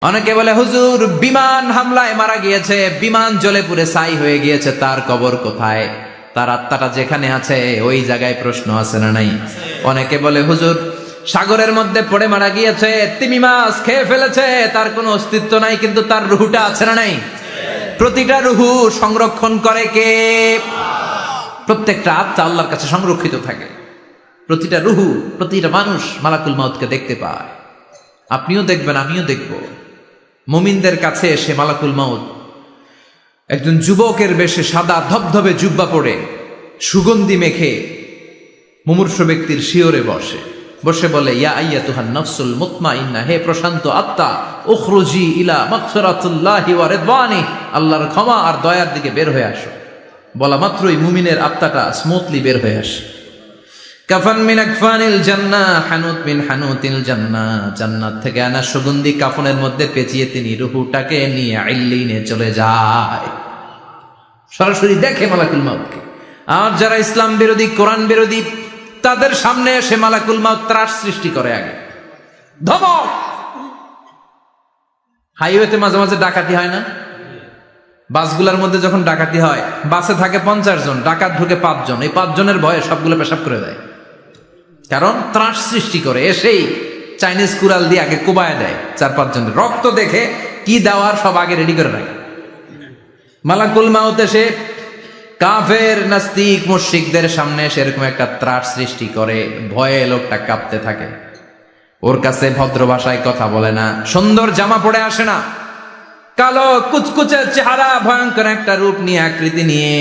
অনেকে বলে হুজুর বিমান হামলায় মারা গিয়েছে, বিমান জ্বলে পুড়ে ছাই হয়ে গিয়েছে, তার কবর কোথায়? তার আত্মাটা যেখানে আছে ওই জায়গায় প্রশ্ন আছে না নাই? অনেকে বলে হুজুর সাগরের মধ্যে পড়ে মারা গিয়েছে, তিমি মাছ খেয়ে ফেলেছে, তার কোনো অস্তিত্ব নাই, কিন্তু তার রুহুটা আছে না নাই? প্রতিটা রুহু সংরক্ষণ করে কে? প্রত্যেকটা আত্মা আল্লাহর কাছে সংরক্ষিত থাকে। প্রতিটা রুহু, প্রতিটা মানুষ মালাকুল মাউতকে দেখতে পায়। আপনিও দেখবেন, আমিও দেখব। মুমিনদের কাছে এসে মালাকুল মাউত একজন যুবকের বেশে সাদা ধবধবে জুব্বা পরে সুগন্ধি মেখে মুমূর্ষু ব্যক্তির শিয়রে বসে বলে, ইয়া আইয়াতুহান নাফসুল মুতমাইন্নাহ, হে প্রশান্ত আত্মা, উখরুজি ইলা মাগফিরাতুল্লাহি ওয়া রিদওয়ানি, আল্লাহর ক্ষমা আর দয়ার দিকে বের হয়ে আসো। বলা মাত্রই মুমিনের আত্মাটা স্মুথলি বের হয়ে আসে। কাফান মিন আকফানিল জান্নাহ, হানুত মিন হানুতিল জান্নাহ, জান্নাত থেকে আনা সুগন্ধি কাফনের মধ্যে পেঁচিয়ে তিনি রূহটাকে নিয়ে ইল্লিনে চলে যায়। সরাসরি দেখে মালাকুল মাউতকে। আর যারা ইসলাম বিরোধী, কোরআন বিরোধী, তাদের সামনে এসে মালাকুল মাউত ত্রাস সৃষ্টি করে। আগে ধমক। হাইওয়েতে মাঝে মাঝে ডাকাতি হয় না? বাসগুলোর মধ্যে যখন ডাকাতি হয়, বাসে থাকে 50 জন, ডাকাত ঢুকে 5 জন, এই 5 জনের ভয়ে সবগুলো পেশাব করে দেয়। কারণ ত্রাস সৃষ্টি করে। এসেই চাইনিজ কুড়াল দিয়ে আগে কোবায় দেয় 4-5 জনের। রক্ত দেখে কি দেওয়ার সব আগে রেডি করে রাখে। মালাকুল মাউত এসে কাফের, নাস্তিক, মুশরিকদের সামনে সেরকম একটা ত্রাস সৃষ্টি করে। ভয়ে লোকটা কাঁপতে থাকে। ওর কাছে ভদ্র ভাষায় কথা বলে না, সুন্দর জামা পরে আসে না, কালো কুচকুচে চেহারা, ভয়ঙ্কর একটা রূপ নিয়ে, আকৃতি নিয়ে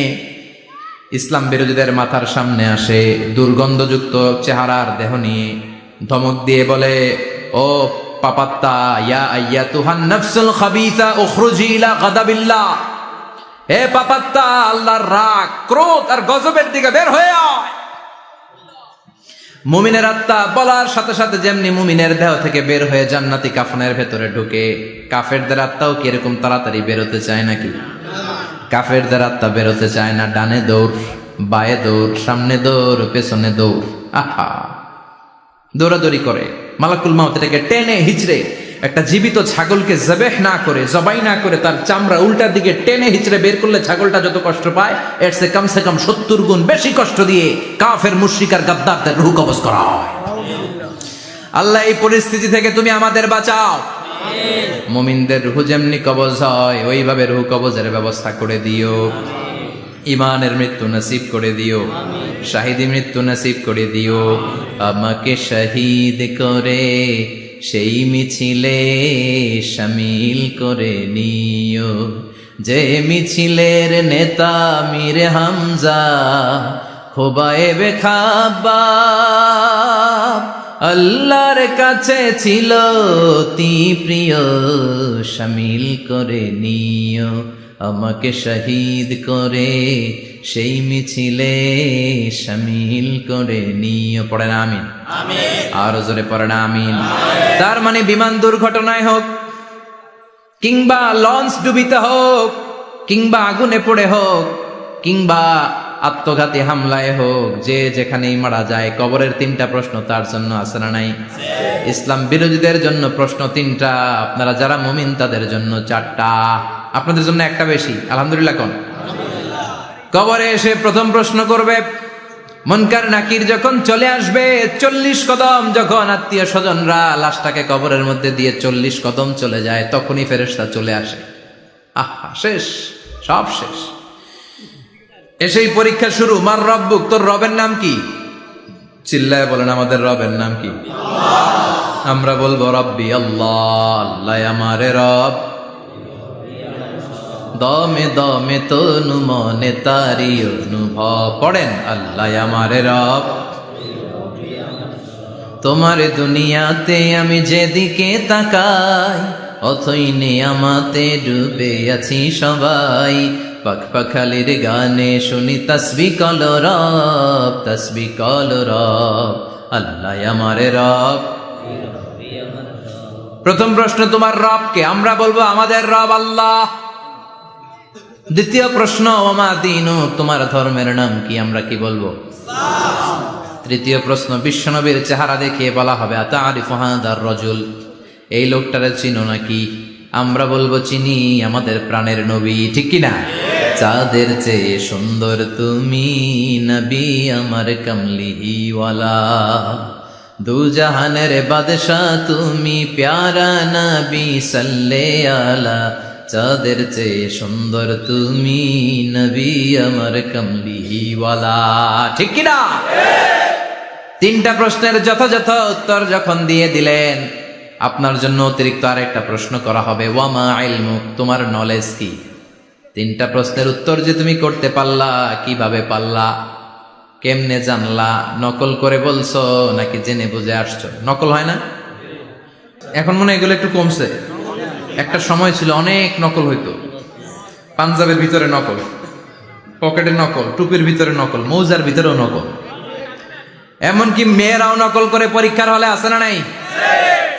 ইসলাম বিরোধীদের মাথার সামনে আসে। দুর্গন্ধযুক্ত চেহারার দেহ নিয়ে ধমক দিয়ে বলে, ও পাপাত্তা, ইয়া আইয়াতুহান নাফসুল খাবিসা উখরুজি ইলা গাদাবিল্লাহ, হে পাপাত্তা, আল্লাহর রাগ, ক্রোধ আর গজবের দিকে বের হয়ে আয়। মুমিনের আত্মা বলার সাথে সাথে যেমনি মুমিনের দেহ থেকে বের হয়ে জান্নাতি কাফনের ভেতরে ঢুকে, কাফেরদের আত্মাও কি এরকম তাড়াতাড়ি বেরোতে চায় নাকি? কাফেরদের আত্মা বেরোতে চায় না। ডানে দৌড়, বায়ে দৌড়, সামনে দৌড়, পেছনে দৌড়, আহা, দৌড়াদৌড়ি করে। মালাকুল মাউত এটাকে টেনে হিচড়ে, একটা জীবিত ছাগলকে জবাই না করে তার চামড়া উল্টার দিকে টেনে হিচড়ে বের করলে ছাগলটা যত কষ্ট পায়, এর চেয়ে কমসে কম 70 গুণ বেশি কষ্ট দিয়ে কাফের, মুশরিক আর গাদ্দারদের রূহ কবজ করা হয়। আল্লাহ, এই পরিস্থিতি থেকে তুমি আমাদের বাঁচাও। মুমিনদের রূহ যেমনি কবজ হয়, ওইভাবে রূহ কবজের ব্যবস্থা করে দিও। ইমানের মৃত্যু নসিব করে দিও, শাহিদি মৃত্যু নসিব করে দিও। আমাকে শহীদ করে সেই মিছিলে শামিল করে নিও, যে মিছিলের নেতা মীর হামজা, খোবায়েবে খাব্বাব, আল্লাহর কাছে ছিল অতি প্রিয়, শামিল করে নিও। আমাকে শহীদ করে সেই মিছিলে শামিল করে নিও। পড়েন আমিন। আরো জোরে পড়েন আমিন। তার মানে বিমান দুর্ঘটনায় হোক, কিংবা লঞ্চ ডুবিতে হোক, কিংবা আগুনে পড়ে হোক, কিংবা আত্মঘাতী হামলায় হোক, যে যেখানেই মারা যায়, কবরের 3টা প্রশ্ন তার জন্য আছে না নাই? ইসলাম বিরোধীদের জন্য প্রশ্ন 3টা, আপনারা যারা মুমিন তাদের জন্য 4টা, আপনাদের জন্য একটা বেশি। আলহামদুলিল্লাহ কোন? কবরে এসে প্রথম প্রশ্ন করবে, মুনকার নাকির যখন চলে আসবে, 40 কদম যখন আত্মীয় স্বজনরা লাশটাকে কবরের মধ্যে দিয়ে 40 কদম চলে যায়, তখনই ফেরেশতা চলে আসে। আহা, শেষ, সব শেষ। এসেই পরীক্ষা শুরু। মার রব্বুক, তোর রবের নাম কি? চিল্লায় বলেন, আমাদের রবের নাম কি? আমরা বলবো রব্বি আল্লাহ, আল্লাহ আমারে রব। দমে দমে তনু মনে তারি অনুভব। পড়েন, আল্লাহ আমারে রব। তোমার দুনিয়াতে আমি যেদিকে তাকাই, অথই নিয়ামতে ডুবে আছি সবাই। পাখপাখালির গানে শুনি তাসবিহ কল রব, তাসবিহ কল রব, আল্লাহ আমারে রব। প্রথম প্রশ্ন, তোমার রব কে? আমরা বলবো আমাদের রব আল্লাহ। দ্বিতীয় প্রশ্ন, ওমা দীনু, তোমার ধর্মের নাম কি? আমরা কি বলবো? তৃতীয় প্রশ্ন, বিশ্বনবীর চেহারা দেখিয়ে বলা হবে, আতারিফু হাদার রাজুল, এই লোকটারে চিনো নাকি? আমরা বলবো চিনি, আমাদের প্রাণের নবী, ঠিক কিনা? চাঁদের চেয়ে সুন্দর তুমি নবী আমার কমলিওয়ালা, দু জাহানের বাদশা তুমি প্যারা নবী সাল্লে আলা, চাঁদের চেয়ে সুন্দর তুমি নবী আমার কমলিওয়ালা, ঠিক কিনা? তিনটা প্রশ্নের যথাযথ উত্তর যখন দিয়ে দিলেন, আপনার জন্য অতিরিক্ত আরেকটা প্রশ্ন করা হবে, ওয়ামা ইলমুক, তোমার নলেজ কি? তিনটা প্রশ্নের উত্তর যে তুমি করতে পারলা, কিভাবে পারলা, কেমনে জানলা? নকল করে বলছো নাকি জেনে বুঝে আসছো? নকল হয় না? এখন মনে হয় এগুলো একটু কমছে। একটা সময় ছিল অনেক নকল হইতো, পাঞ্জাবের ভিতরে নকল, পকেটে নকল, টুপির ভিতরে নকল, মৌজার ভিতরেও নকল, এমনকি মেয়েরাও নকল করে পরীক্ষার হলে আসে না নাই?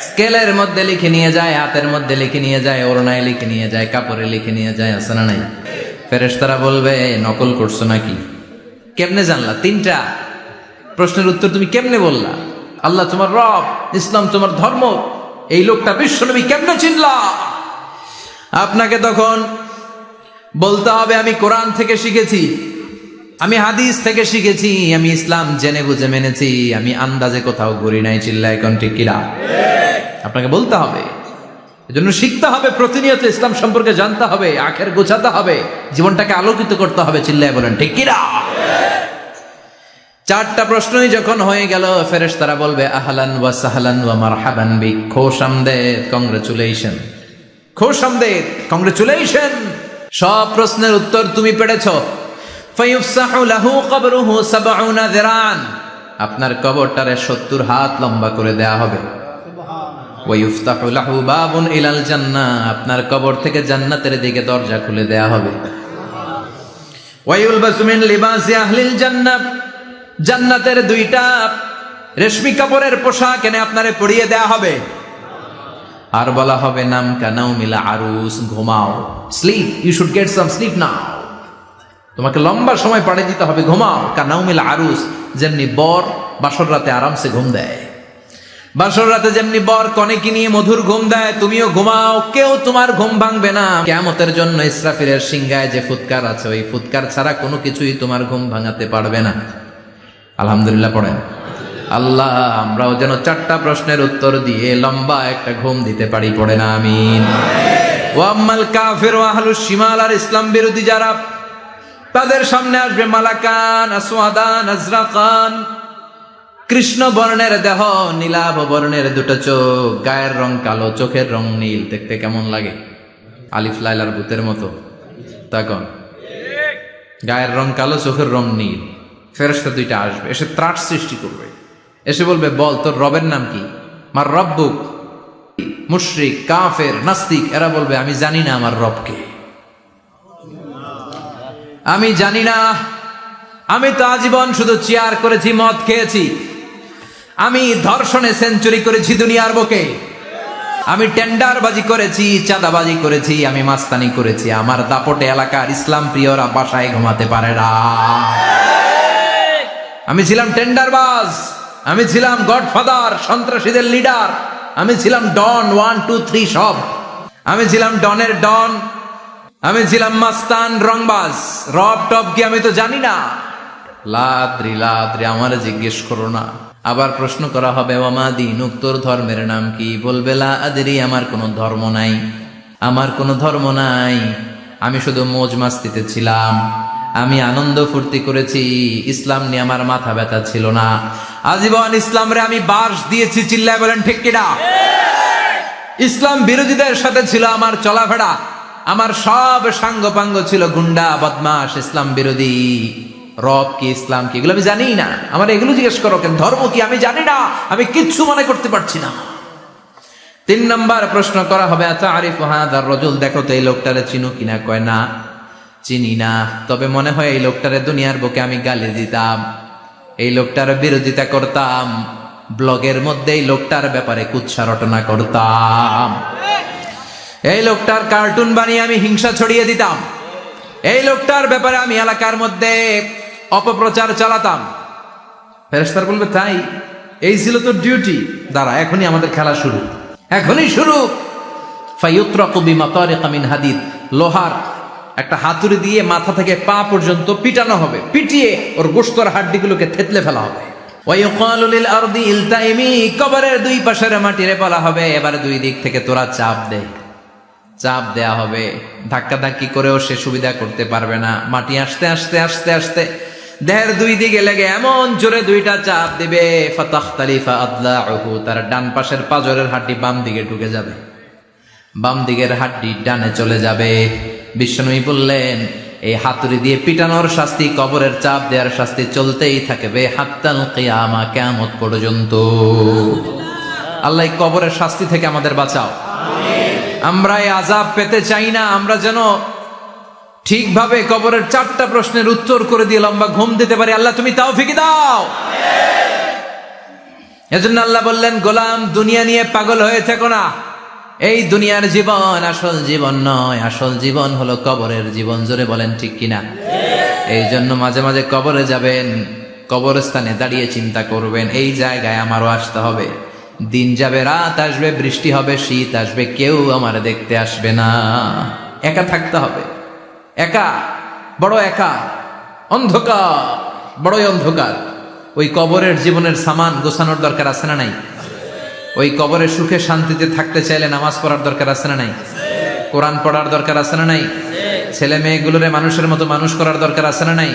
স্কেলের মধ্যে লিখে নিয়ে যায়, হাতের মধ্যে লিখে নিয়ে যায়, ওড়নায় লিখে নিয়ে যায়, কাপড়ে লিখে নিয়ে যায়, আসে না নাই? ফেরেশতারা বলবে নকল করছো নাকি? কেমনে জানলা? তিনটা প্রশ্নের উত্তর তুমি কেমনে বললা? আল্লাহ তোমার রব, ইসলাম তোমার ধর্ম, এই লোকটা বিশ্বনবী, কেমনে চিনলা? আপনাকে তখন বলতে হবে আমি কোরআন থেকে শিখেছি, আমি হাদিস থেকে শিখেছি, আমি ইসলাম জেনে বুঝে মেনেছি, আমি আন্দাজে কোথাও ঘুরি নাই। চিল্লা এখন ঠিক কিনা? আপনাকে বলতে হবে, এজন্য শিখতে হবে, প্রতিনিয়ত ইসলাম সম্পর্কে জানতে হবে, আখের গোছাতে হবে, জীবনটাকে আলোকিত করতে হবে। চিল্লায় বলেন ঠিক কিনা? চারটা প্রশ্নই যখন হয়ে গেল, ফেরেশতারা বলবে আহলান ওয়া সাহলান ওয়া মারহাবান বিক, খোশামদেদ, কংগ্রেচুলেশন, খোশামদেদ, কংগ্রেচুলেশন, সব প্রশ্নের উত্তর তুমি পেরেছো। ফায়ুফসাহু লাহু কবরুহু ৭০ যিরান, আপনার কবরটারে ৭০ হাত লম্বা করে দেয়া হবে। ওয়ায়ুফতাহু লাহু বাবুন ইলাল জান্নাহ, আপনার কবর থেকে জান্নাতের দিকে দরজা খুলে দেয়া হবে। ওয়ায়ুলবাসু মিন লিবাসি আহলিল জান্নাহ, জান্নাতের দুইটা রেশমি কাপড়ের পোশাক এনে আপনারে পরিয়ে দেয়া হবে। আর বলা হবে নাম কানাউ মিলা আরুস, ঘুমাও, sleep, you should get some sleep now, তোমাকে লম্বা সময় পাড়ে দিতে হবে, ঘুমাও। কানাউ মিলা আরুস, যেমনি বর বাসর রাতে আরামসে ঘুম দেয়, বাসর রাতে যেমনি বর কনেকে নিয়ে মধুর ঘুম দেয়, তুমিও ঘুমাও, কেউ তোমার ঘুম ভাঙবে না। কিয়ামতের জন্য ইসরাফিলের সিংহায় যে ফুৎকার আছে, ওই ফুৎকার ছাড়া কোনো কিছুই তোমার ঘুম ভাঙাতে পারবে না। আলহামদুলিল্লাহ পড়েন। আল্লাহ আমরাও যেন চারটা প্রশ্নের উত্তর দিয়ে লম্বা একটা ঘুম দিতে পারি, পড়ে না আমিন। ওয়াম্মাল কাফির ওয়া আহলুশ শিমাল, আর ইসলাম বিরোধী যারা, তাদের সামনে আসবে মালাকান আসওয়াদান আজরাকান, কৃষ্ণ বর্ণের দেহ, নীলাভ বর্ণের দুটো চোখ, গায়ের রং কালো, চোখের রং নীল, দেখতে কেমন লাগে? আলিফ লাইলার ভূতের মতো, তখন গায়ের রং কালো, চোখের রং নীল। ফেরেশতা দুইটা আসবে, এসে ত্রাস সৃষ্টি করবে, এসে বলবে বল তোর রবের নাম কি? মার রব্বুক। মুশরিক, কাফের, নাস্তিক এরা বলবে আমি জানি না আমার রবকে, আমি জানি না, আমি তো আজীবন শুধু চেয়ার করেছি, মদ খেয়েছি, আমি ধর্ষণে সেঞ্চুরি করেছি দুনিয়ার বুকে, আমি টেন্ডারবাজি করেছি, চাঁদাবাজি করেছি, আমি মাস্তানি করেছি, আমার দাপটে এলাকার ইসলাম প্রিয়রা বাসায় ঘুমাতে পারে না। আমি ছিলাম টেন্ডারবাজ, আমি ছিলাম গডফাদার, সন্ত্রাসীদের লিডার, আমি ছিলাম ডন 1 2 3 সব, আমি ছিলাম ডনের ডন, আমি ছিলাম মাস্তান, রংবাজ, রব টপ কি আমি তো জানি না। লাদ্রি লাদ্রি, আমার জিজ্ঞেস করো না। আবার প্রশ্ন করা হবে ওয়ামা দীনুক, তোর ধর্মের নাম কি? বলবে লা আদরি, আমার কোনো ধর্ম নাই, আমার কোনো ধর্ম নাই, আমি শুধু মৌজ মাস্তিতে ছিলাম, আমি আনন্দ ফুর্তি করেছি, ইসলাম নিয়ে আমার মাথা ব্যথা ছিল না, আজীবন ইসলামরে আমি বাস দিয়েছি। চিল্লায় বলেন ঠিক কিনা? ইসলাম বিরোধীদের সাথে ছিল আমার চলাফেরা, আমার সব সাঙ্গপাঙ্গ ছিল গুন্ডা, বদমাশ, ইসলাম বিরোধী। রব কি, ইসলাম কি, এগুলো আমি জানি না, আমার এগুলো জিজ্ঞেস করো কেন? ধর্ম কি আমি জানি না, আমি কিচ্ছু মনে করতে পারছি না। 3 নম্বর প্রশ্ন করা হবে আতারিফু হাদার রাজুল, দেখো তো এই লোকটারে চিনো কিনা? কয় না, চিনি না, তবে মনে হয় এই লোকটারে দুনিয়ার বুকে আমি গালি দিতাম, এই লোকটার বিরোধিতা করতাম, ব্লগের মধ্যে এই লোকটার ব্যাপারে কুৎসা রটনা করতাম, এই লোকটার কার্টুন বানিয়ে আমি হিংসা ছড়িয়ে দিতাম, এই লোকটার ব্যাপারে আমি এলাকার মধ্যে অপপ্রচার চালাতাম। ফেরেশতারা বলবে তাই, এই ছিল তোর ডিউটি, দাঁড়া এখনই আমাদের খেলা শুরু। এখনই শুরু। ফায়ুতরাকু বিমাতারিকা মিন হাদিদ, লোহার একটা হাতুড়ি দিয়ে মাথা থেকে পা পর্যন্ত পিটানো হবে, পিটিয়ে ওর গোশতর হাড্ডিগুলোকে থেতলে ফেলা হবে। ওয়ায়ুকালু লিল আরদি ইলতাইমি, কবরের দুই পাশের মাটিরে বলা হবে এবার দুই দিক থেকে তোরা চাপ দে। চাপ দেয়া হবে, ধাক্কা ধাক্কি করেও সে সুবিধা করতে পারবে না। মাটি আস্তে আস্তে আস্তে আস্তে দেহের দুই দিকে লেগে এমন জোরে দুইটা চাপ দিবে, ফাতাখতালিফা আদলাউহু, তার ডান পাশের পাজরের হাড্ডি বাম দিকে ঢুকে যাবে, বাম দিকের হাড্ডি ডানে চলে যাবে। বিশ্বনবী বললেন এই হাতুড়ি দিয়ে পিটানোর শাস্তি, কবরের চাপ দেওয়ার শাস্তি চলতেই থাকবে হাত্তাল কিয়ামা, কিয়ামত পর্যন্ত। আল্লাহ এই কবরের শাস্তি থেকে আমাদের বাঁচাও। আমরা এই আযাব পেতে চাই না, আমরা যেন ঠিকভাবে কবরের 4টা প্রশ্নের উত্তর করে দিয়ে লম্বা ঘুম দিতে পারি। আল্লাহ তুমি তৌফিক দাও। এজন্য আল্লাহ বললেন, গোলাম দুনিয়া নিয়ে পাগল হয়ে থেকো না। এই দুনিয়ার জীবন আসল জীবন নয়, আসল জীবন হলো কবরের জীবন। জোরে বলেন ঠিক কিনা? এই জন্য মাঝে মাঝে কবরে যাবেন, কবরস্থানে দাঁড়িয়ে চিন্তা করবেন এই জায়গায় আমারও আসতে হবে। দিন যাবে, রাত আসবে, বৃষ্টি হবে, শীত আসবে, কেউ আমার দেখতে আসবে না। একা থাকতে হবে, একা, বড় একা, অন্ধকার, বড়ই অন্ধকার। ওই কবরের জীবনের সামান গোছানোর দরকার আছে না নাই? ওই কবরে সুখে শান্তিতে থাকতে চাইলে নামাজ পড়ার দরকার আছে না নাই? কোরআন পড়ার দরকার আছে না নাই? ছেলে মেয়েগুলোরে মানুষের মতো মানুষ করার দরকার আছে না নাই?